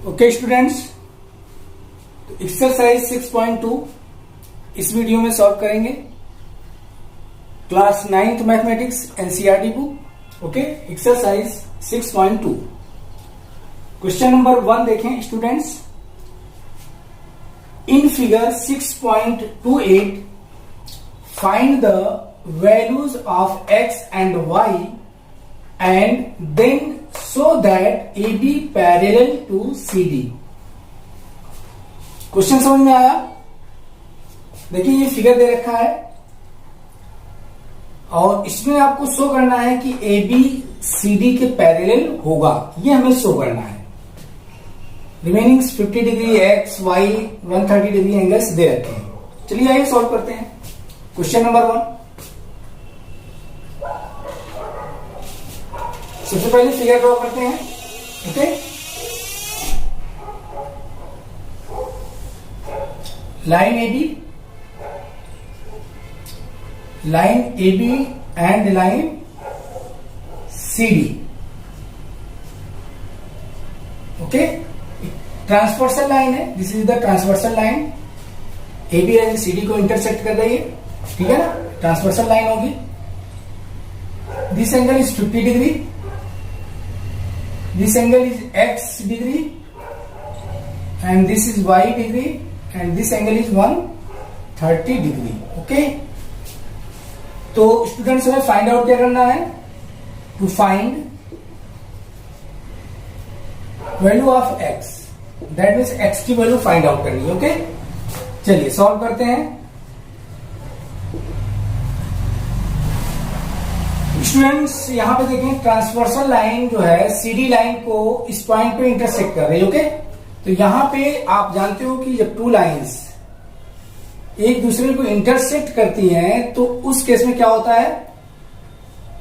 Okay students, exercise 6.2 इस video में solve करेंगे। Class 9th mathematics NCERT book. Okay, exercise 6.2 question number 1 देखें students. In figure 6.28 find the values of x and y and then so that AB parallel to CD। Question समझ में आया? देखिए ये figure दे रखा है और इसमें आपको शो करना है कि AB CD के पैरेलल होगा, ये हमें शो करना है। Remaining 50 degree x y 130 degree angles दे रखे हैं। चलिए आइए सॉल्व करते हैं। क्वेश्चन नंबर 1, सबसे पहले फिगर ड्रॉ करते हैं। Okay, line A B and line C D. Okay, transversal line है, this is the transversal line. A B and C D को इंटरसेक्ट कर रही है, ठीक है ना, ट्रांसवर्सल लाइन होगी। This angle is 50 degree, this angle is x degree and this is y degree and this angle is 130 degree। Okay, तो students हमें फाइंड आउट क्या करना है? To find value of x, that means x की value find out करनी है। Okay, चलिए solve करते हैं। स्टूडेंट्स यहां पे देखें, ट्रांसवर्सल लाइन जो है सीडी लाइन को इस पॉइंट पे इंटरसेक्ट कर रही है। ओके, तो यहां पे आप जानते हो कि जब टू लाइंस एक दूसरे को इंटरसेक्ट करती हैं तो उस केस में क्या होता है?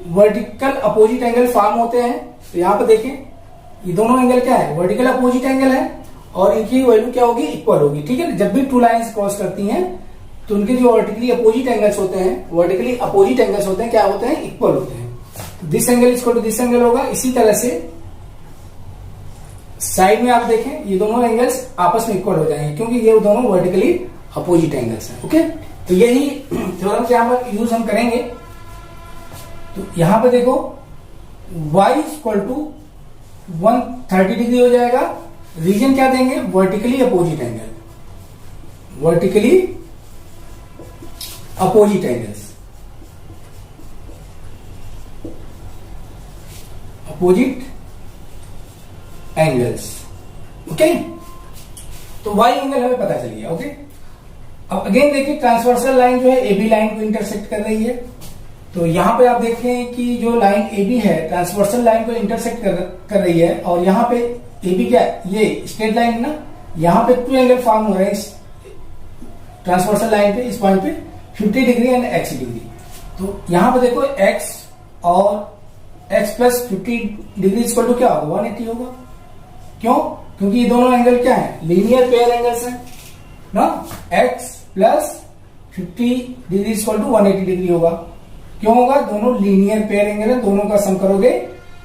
वर्टिकल अपोजिट एंगल फॉर्म होते हैं। तो यहां पे देखें, ये दोनों एंगल क्या है? वर्टिकल अपोजिट एंगल है और इनकी वैल्यू क्या होगी? इक्वल होगी। ठीक है, जब भी टू लाइंस क्रॉस करती हैं तो उनके जो वर्टिकली अपोजिट एंगल्स होते हैं, क्या होते हैं? इक्वल होते हैं। तो this angle equal to this angle होगा। इसी तरह से साइड में आप देखें, ये दोनों एंगल्स आपस में इक्वल हो जाएंगे क्योंकि ये दोनों वर्टिकली अपोजिट एंगल्स हैं। ओके, तो यही थ्योरम यहां पर यूज हम करेंगे। तो यहां पर देखो, y इक्वल टू 130 डिग्री हो जाएगा। रीजन क्या देंगे? Vertically opposite angle, vertically opposite angles, opposite angles. Okay, तो y एंगल हमें पता चल गया। ओके, अब अगेन देखिए, ट्रांसवर्सल लाइन जो है ए बी लाइन को इंटरसेक्ट कर रही है। तो यहां पे आप देखें कि जो लाइन ए बी है ट्रांसवर्सल लाइन को इंटरसेक्ट कर रही है और यहां पे ए बी क्या है? ये स्ट्रेट लाइन ना, यहां पे टू एंगल फॉर्म हो रहे हैं इस ट्रांसवर्सल लाइन पे, इस पॉइंट पे 50 डिग्री एंड x डिग्री। तो यहां पे देखो x और x plus 50 degree equal to क्या होगा? 180 होगा। क्यों? क्योंकि ये दोनों एंगल क्या है? लीनियर पेयर एंगल्स हैं ना। x plus 50 degree equal to 180 degree होगा। क्यों होगा? दोनों लीनियर पेयर एंगल है, दोनों का सम करोगे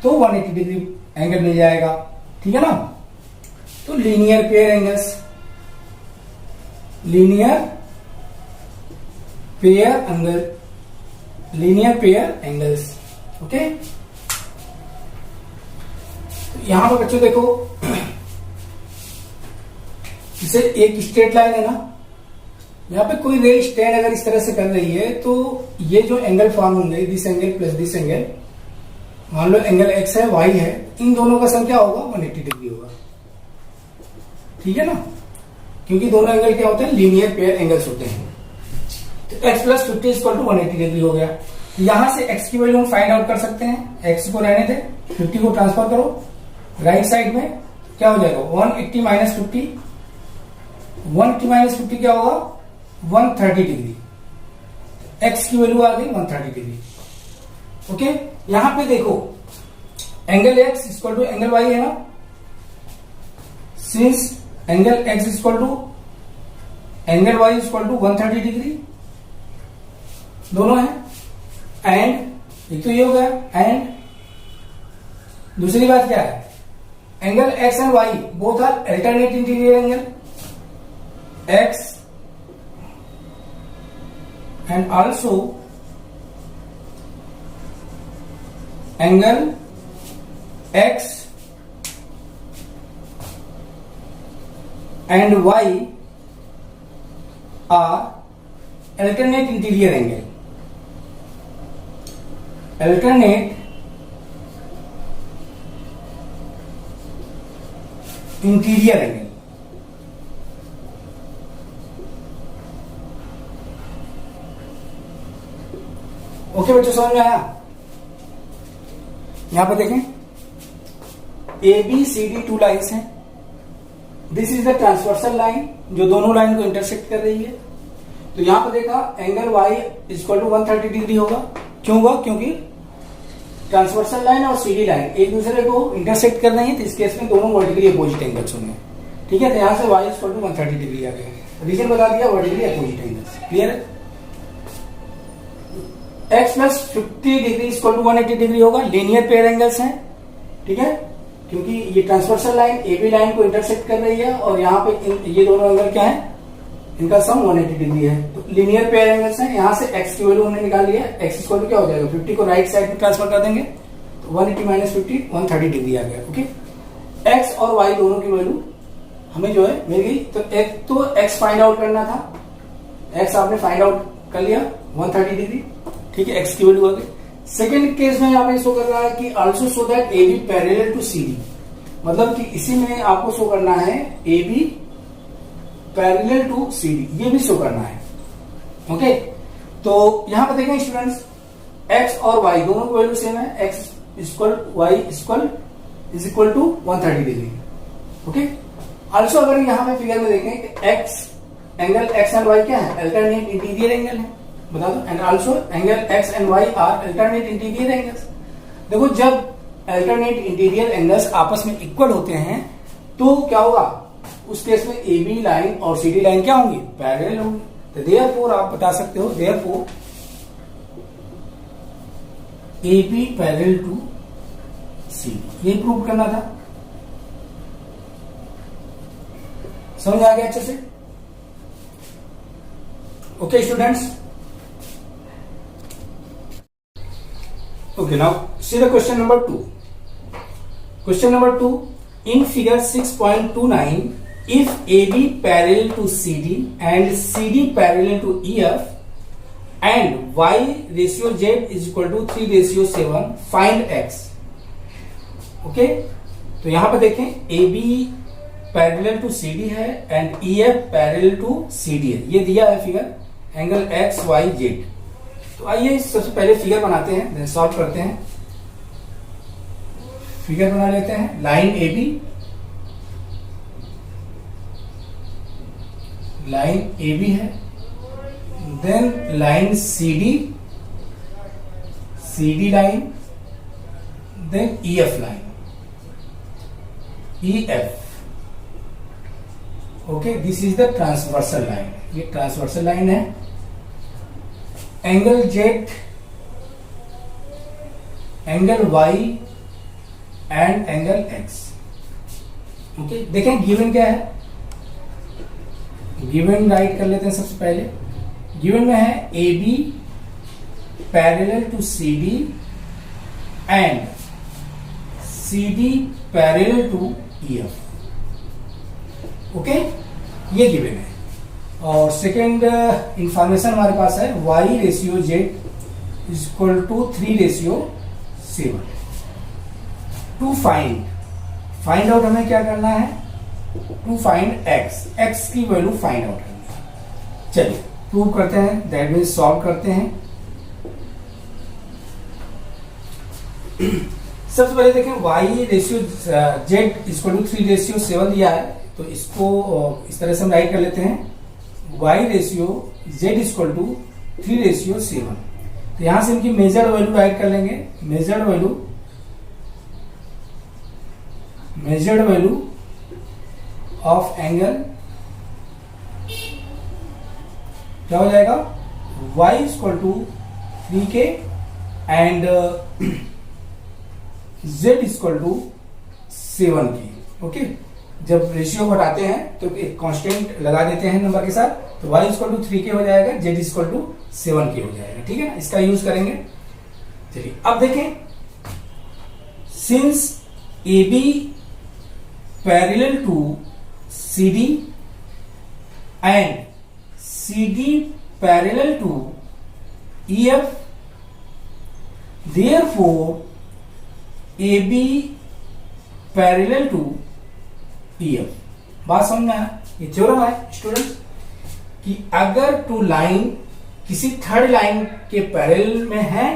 तो 180 डिग्री एंगल मिल जाएगा। ठीक है ना, तो linear pair angles, linear pair angles. Okay, यहां पर बच्चों देखो, इसे एक स्ट्रेट लाइन है ना, यहां पे कोई रे स्टैंड अगर इस तरह से कर रही है तो ये जो एंगल फॉर्म होंगे, this angle plus this angle, मान लो एंगल x है y है, इन दोनों का सम क्या होगा? 180 डिग्री होगा। ठीक है ना, क्योंकि दोनों एंगल क्या होते हैं? लीनियर पेयर एंगल्स होते हैं। तो x plus 50 equal to 180 degree हो गया। यहां से x की वैल्यू हम फाइंड आउट कर सकते हैं। x को रहने दे, 50 को ट्रांसफर करो राइट साइड में, क्या हो जाएगा? 180 माइनस 50, 180 माइनस 50 क्या होगा? 130 डिग्री। x की वैल्यू आ गई 130 डिग्री। ओके, यहां पे देखो, angle x equal to angle y है ना, since angle x equal to angle y equal to 130 degree, दोनों है। एंड एक तो ये हो गया, एंड दूसरी बात क्या है? Angle x and Y both are alternate interior angle, x and also angle x and Y are alternate interior angle, alternate interior angle. Okay बच्चों, समझ में आया? यहां पर देखें A B C D two lines हैं। This is the transversal line जो दोनों लाइन को इंटरसेक्ट कर रही है। तो यहां पर देखा angle y equal to 130 degree होगा। क्यों होगा? क्योंकि ट्रांसवर्सल लाइन और सीडी लाइन एक दूसरे को इंटरसेक्ट कर रही है, तो इस केस में दोनों वर्टिकली अपोजिट एंगल्स होंगे। ठीक है, तो यहां से वाई इक्वल टू 130 डिग्री आ गया। रीजन बता दिया, वर्टिकली अपोजिट एंगल्स। क्लियर है? X plus 50 degree equal to 180 degree होगा। लीनियर पेयर एंगल्स हैं। ठीक है, क्योंकि ये transversal line A B line को इंटरसेक्ट कर रही है और यहाँ पे ये दोनों एंगल क्या है, इनका सम 180 डिग्री है। तो लीनियर पेयर एंगल्स हैं। यहां से एक्स की वैल्यू हमने निकाल लिया। एक्स इक्वल टू क्या हो जाएगा, 50 को राइट साइड में ट्रांसफर कर देंगे तो 180 माइनस 50 130 डिग्री आ गया। ओके, एक्स और वाई दोनों की वैल्यू हमें जो है मिल गई। तो एक तो एक्स फाइंड आउट करना था, एक्स आपने फाइंड आउट कर लिया 130 डिग्री। ठीक है, एक्स की वैल्यू आ गई। सेकेंड केस में यहाँ पे शो कर रहा है कि also show that A B parallel to C D, मतलब कि इसी में आपको शो करना है A B parallel to C D, ये भी शो करना है। ओके, तो यहां पर देखें स्टूडेंट्स, एक्स और वाई दोनों की वैल्यू सेम है। X equal y equal to 130 degree. Okay, also अगर यहां पे फिगर में देखें कि x angle x and y क्या है, अल्टरनेट इंटीरियर एंगल है, बता दो। And also angle x and Y are alternate interior angles. देखो, जब अल्टरनेट इंटीरियर एंगल्स आपस में इक्वल होते हैं तो क्या होगा, उस केस में ए बी लाइन और सी डी लाइन क्या होंगी, पैरेलल होंगी। तो देयरफॉर आप बता सकते हो, therefore A B parallel to C D, ये प्रूव करना था। समझ आ गया अच्छे से? Okay students, okay, now see the question number 2. Question number 2, in figure 6.29, if AB parallel to CD and CD parallel to EF and Y ratio Z is equal to 3:7, find X. Okay, तो यहां पर देखें AB parallel to CD है and EF parallel to CD है। ये दिया है figure, angle X Y Z। तो आइए सबसे पहले फिगर बनाते हैं, देन सॉल्व करते हैं। फिगर बना लेते हैं। Line A B, line A B है, then line C D line, then E F line, E F. Okay, this is the transversal line. ये ट्रांसवर्सल लाइन है। Angle Z, angle Y and angle X. Okay, देखें given क्या है, given right कर लेते हैं सबसे पहले। गिवन में है A B parallel to C D and C D parallel to E F. Okay, ये गिवन है। और सेकेंड इंफॉर्मेशन हमारे पास है y ratio z equal to 3:7। To find out हमें क्या करना है, टू फाइंड x की वैल्यू फाइंड आउट करनी है। चलिए प्रूव करते हैं, दैट मीन सॉल्व करते हैं। सबसे पहले देखें y ratio z equal to 3:7 दिया है, तो इसको इस तरह से हम राइट कर लेते हैं। y ratio z equal to 3:7। तो यहां से इनकी मेजर्ड वैल्यू राइट कर लेंगे। मेजर्ड वैल्यू ऑफ एंगल क्या हो जाएगा, y equal to 3k and z equal to 7k। Okay, जब रेशियो को हटाते हैं तो एक कांस्टेंट लगा देते हैं नंबर के साथ, तो y इक्वल टू 3k हो जाएगा, z इक्वल टू 7k हो जाएगा। ठीक है ना, इसका यूज करेंगे। चलिए अब देखें, since AB parallel to CD and CD parallel to EF, therefore AB parallel to EF। बात समझ में आया? ये थ्योरम है स्टूडेंट्स कि अगर टू लाइन किसी थर्ड लाइन के पैरेलल में है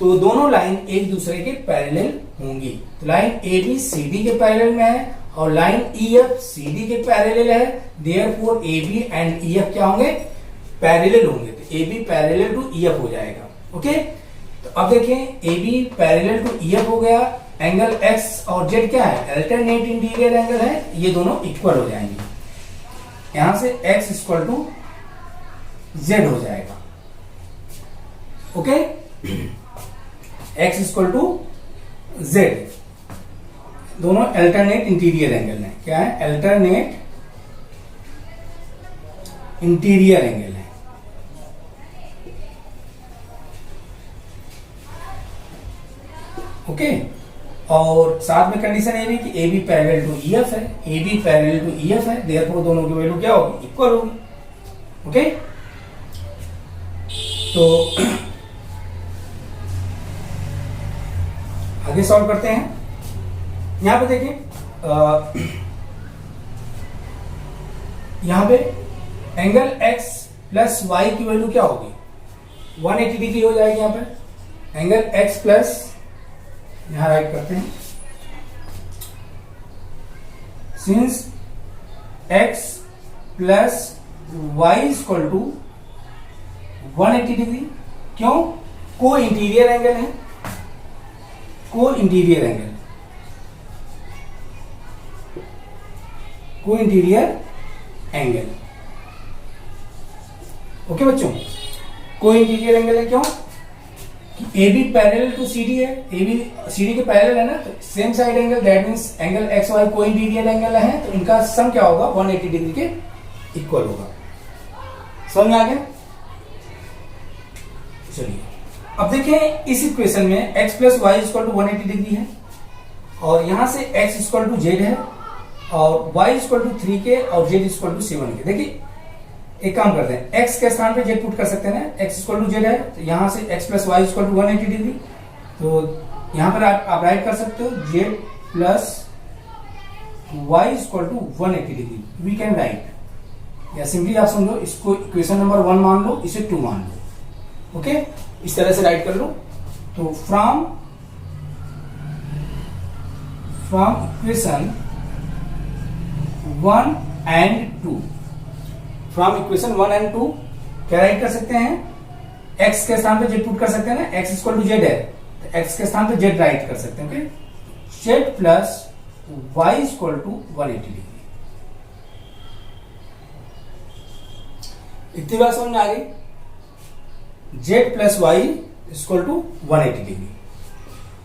तो दोनों लाइन एक दूसरे के पैरेलल होंगी। तो लाइन AB CD के पैरेलल में है और लाइन EF CD के पैरेलल है, देयरफॉर AB एंड EF क्या होंगे? पैरेलल होंगे। तो AB पैरेलल टू EF हो जाएगा। ओके, तो अब देखें AB पैरेलल टू EF हो गया, एंगल X और Z क्या है? अल्टरनेट इंटीरियर एंगल है, ये दोनों इक्वल हो जाएंगे। यहां से X इक्वल टू Z हो जाएगा। Okay, X equal to Z, दोनों अल्टरनेट इंटीरियर एंगल है। क्या है? अल्टरनेट इंटीरियर एंगल है। ओके, और साथ में कंडीशन ये भी कि AB पैरेलल टू EF है, AB पैरेलल टू EF है, देयरफॉर दोनों की वैल्यू क्या होगी? इक्वल होगी। ओके, तो आगे सॉल्व करते हैं। यहां पे देखिए, यहां पे एंगल X प्लस Y की वैल्यू क्या होगी? 180 डिग्री हो जाएगी। यहां पे एंगल X प्लस, यहां राइट करते हैं, since X plus Y equal to 180 degree. क्यों? को इंटीरियर एंगल है, co interior angle, co interior angle. Okay बच्चों, को इंटीरियर एंगल है। क्यों? कि AB पैरेलल टू CD है, AB CD के पैरेलल है ना, तो same side angle, that means angle XY को इंटीरियर एंगल है, तो इनका सम क्या होगा? 180 डिग्री के इक्वल होगा। समझ में आ गया? चलिए अब देखें, इस इक्वेशन में x plus y equal to 180 degree है और यहां से x इक्वल टू जेड है और y इक्वल टू 3k और z इक्वल टू 7k। देखिए एक काम करते हैं, x के स्थान पे z पुट कर सकते हैं ना, x इक्वल टू जेड है, तो यहां से x plus y equal to 180 degree, तो यहां पर आप राइट कर सकते हो z plus y equal to 180 degree. We can write, या सिंपली आप समझो इसको इक्वेशन नंबर 1 मान लो, इसे 2 मान लो। ओके, इस तरह से राइट कर लो। तो from equation 1 and 2, from equation 1 and 2 क्या राइट कर सकते हैं? x के स्थान पे z पुट कर सकते हैं ना, x इक्वल टू जेड है, तो x के स्थान पे z राइट कर सकते हैं। Okay, z plus y equal to 180 degree. इतनी बात समझ में आ गई? z plus y equal to 180 degree.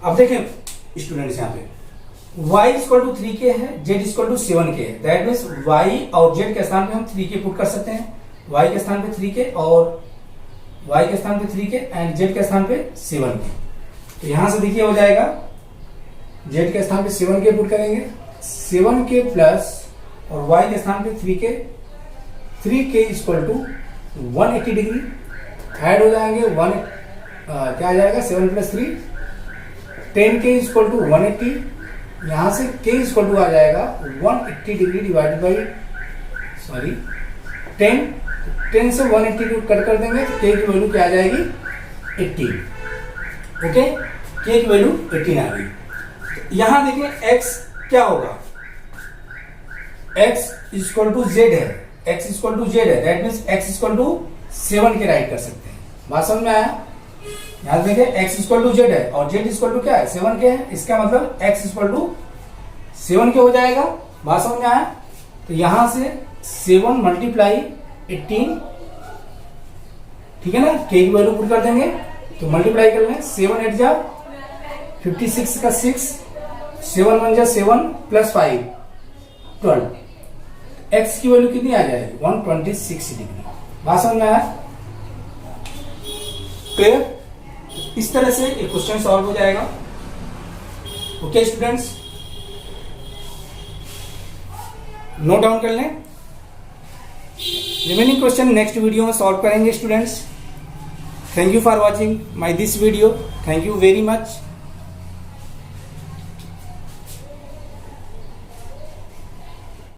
अब देखें स्टूडेंट्स, यहाँ पे y इक्वल टू 3k है, z इक्वल टू 7k है, दैट मीन्स y और z के स्थान पे हम 3k पुट कर सकते हैं। y के स्थान पे 3k और y के स्थान पे 3k एंड z के स्थान पे 7k। तो यहां से देखिए हो जाएगा, z के स्थान पे 7k पुट करेंगे, 7k प्लस और y के स्थान पे 3k equal to 180 degree add हो जाएंगे। क्या आ जाएगा? 7 प्लस 3 10k इक्वल टू 180, यहां से k इक्वल टू आ जाएगा 180 डिग्री डिवाइडेड बाई 10 से 180 कट कर देंगे तो k की वैल्यू क्या आ जाएगी? 18। ओके, k की वैल्यू 18 आ गई। यहां देखिए x क्या होगा? x इक्वल टू z है, x इक्वल टू z है, that means x equal to 7 के राइट कर सकते हैं। बात समझ में आया? यहां देखिए x इक्वल टू z है और z इक्वल टू क्या है? 7 के है, इसका मतलब x इक्वल टू 7 के हो जाएगा। बात समझ में आया? तो यहां से 7 मल्टीप्लाई 18, ठीक है ना, k की वैल्यू पुट कर देंगे तो मल्टीप्लाई कर लें, 7 8 जा 56 का 6, 7 1 जा 7 प्लस 5 12। एक्स की वैल्यू कितनी आ जाएगी 126 डिग्री। बात समझ में आया? क्लियर? इस तरह से एक क्वेश्चन सॉल्व हो जाएगा। ओके स्टूडेंट्स, नोट डाउन कर लें। रिमेनिंग क्वेश्चन नेक्स्ट वीडियो में सॉल्व करेंगे students. Thank you for watching my this video. Thank you very much.